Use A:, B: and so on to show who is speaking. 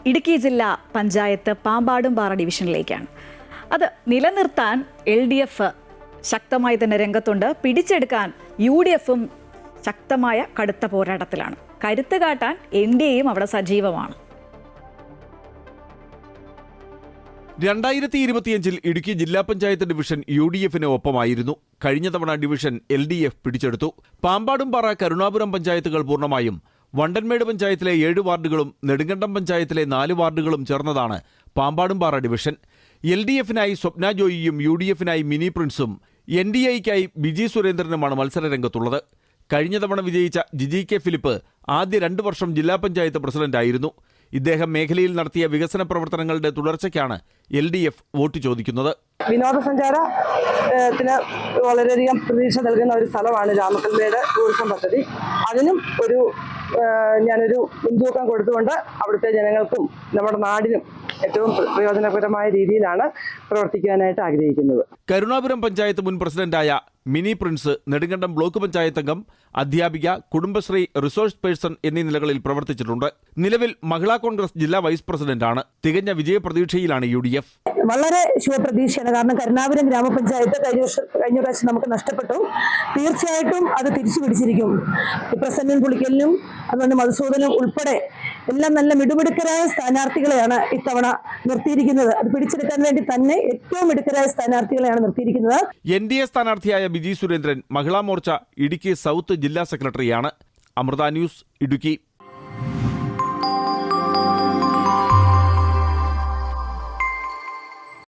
A: ഇടുക്കി ജില്ലാ പഞ്ചായത്ത് പാമ്പാടുംപാറ ഡിവിഷനിലേക്കാണ്. അത് നിലനിർത്താൻ LDF ശക്തമായി തന്നെ രംഗത്തുണ്ട്. പിടിച്ചെടുക്കാൻ UDFും ശക്തമായ കടുത്ത പോരാട്ടത്തിലാണ്. കരുത്ത് കാട്ടാൻ NDAയും അവിടെ സജീവമാണ്.
B: 2025 ഇടുക്കി ജില്ലാ പഞ്ചായത്ത് ഡിവിഷൻ UDFിന് ഒപ്പമായിരുന്നു. കഴിഞ്ഞ തവണ ഡിവിഷൻ LDF പിടിച്ചെടുത്തു. പാമ്പാടുംപാറ, കരുണാപുരം പഞ്ചായത്തുകൾ പൂർണ്ണമായും, വണ്ടൻമേട് പഞ്ചായത്തിലെ 7 വാർഡുകളും നെടുങ്കണ്ടം പഞ്ചായത്തിലെ 4 വാർഡുകളും ചേർന്നതാണ് പാമ്പാടുംപാറ ഡിവിഷൻ. LDFിനായി സ്വപ്ന ജോയിയും UDFിനായി മിനി പ്രിൻസും NDAയ്ക്കായി ബിജി സുരേന്ദ്രനുമാണ് മത്സരരംഗത്തുള്ളത്. കഴിഞ്ഞ തവണ വിജയിച്ച ജിജി കെ ഫിലിപ്പ് ആദ്യ 2 വർഷം ജില്ലാ പഞ്ചായത്ത് പ്രസിഡന്റായിരുന്നു. ഇദ്ദേഹം മേഖലയിൽ നടത്തിയ വികസന പ്രവർത്തനങ്ങളുടെ തുടർച്ചയ്ക്കാണ് LDF വോട്ട് ചോദിക്കുന്നത്.
C: വിനോദസഞ്ചാരത്തിന് വളരെയധികം പ്രതീക്ഷ നൽകുന്ന ഒരു സ്ഥലമാണ് രാമക്കൽമേട് ടൂറിസം പദ്ധതി. അതിനും ഞാനൊരു മുൻതൂക്കം കൊടുത്തുകൊണ്ട് അവിടുത്തെ ജനങ്ങൾക്കും നമ്മുടെ നാടിനും ഏറ്റവും പ്രയോജനകരമായ രീതിയിലാണ് പ്രവർത്തിക്കാനായിട്ട് ആഗ്രഹിക്കുന്നത്.
B: കരുണാപുരം പഞ്ചായത്ത് മുൻ പ്രസിഡന്റായ mini Prince Nedumkandam block panchayat അംഗം, അധ്യാപിക, കുടുംബശ്രീ റിസോഴ്സ് പേഴ്സൺ എന്നീ നിലകളിൽ പ്രവർത്തിച്ചിട്ടുണ്ട്. നിലവിൽ മഹിളാ കോൺഗ്രസ് ജില്ലാ വൈസ് പ്രസിഡന്റാണ്. തികഞ്ഞ വിജയപ്രതീക്ഷയിലാണ് UDF.
C: വളരെ ശുഭപ്രതീക്ഷയാണ്. കാരണം കരുണാപുരം ഗ്രാമപഞ്ചായത്ത് കഴിഞ്ഞ പ്രാവശ്യം നമുക്ക് നഷ്ടപ്പെട്ടു. തീർച്ചയായിട്ടും അത് തിരിച്ചു പിടിച്ചിരിക്കും. പ്രസന്നൻ പുളിക്കലിനും അതുകൊണ്ട് മധുസൂദനും ഉൾപ്പെടെ എല്ലാം നല്ല മിടുമിടുക്കരായ സ്ഥാനാർത്ഥികളെയാണ് ഇത്തവണ നിർത്തിയിരിക്കുന്നത്. അത് പിടിച്ചെടുക്കാൻ വേണ്ടി തന്നെ ഏറ്റവും മിടുക്കരായ സ്ഥാനാർത്ഥികളെയാണ് നിർത്തിയിരിക്കുന്നത്.
B: NDA സ്ഥാനാർത്ഥിയായ ബിജി സുരേന്ദ്രൻ മഹിളാ മോർച്ച ഇടുക്കി സൗത്ത് ജില്ലാ സെക്രട്ടറിയാണ്. അമൃത ന്യൂസ്, ഇടുക്കി.